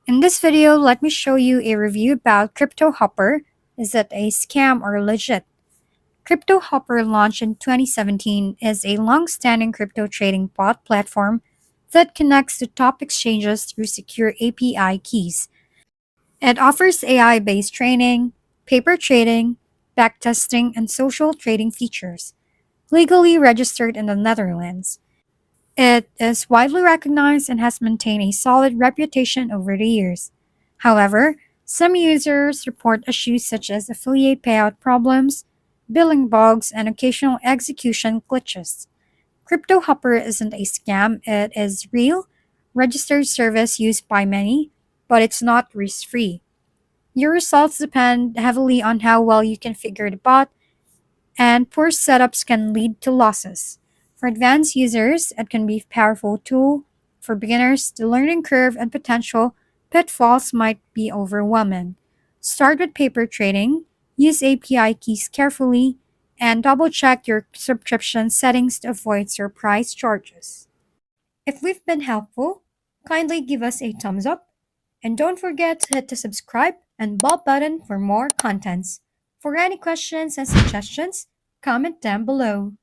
In this video, let me show you a review about Cryptohopper. Is it a scam or legit? Cryptohopper, launched in 2017, is a long-standing crypto trading bot platform that connects to top exchanges through secure API keys. It offers AI-based trading, paper trading, backtesting, and social trading features. Legally registered in the Netherlands, it is widely recognized and has maintained a solid reputation over the years. However, some users report issues such as affiliate payout problems, billing bugs, and occasional execution glitches. CryptoHopper isn't a scam, it is real, registered service used by many, but it's not risk free. Your results depend heavily on how well you configure the bot, and poor setups can lead to losses. For advanced users, it can be a powerful tool. For beginners, the learning curve and potential pitfalls might be overwhelming. Start with paper trading, use API keys carefully, and double check your subscription settings to avoid surprise charges. If we've been helpful, kindly give us a thumbs up, and don't forget to hit the subscribe and bell button for more contents. For any questions and suggestions, comment down below.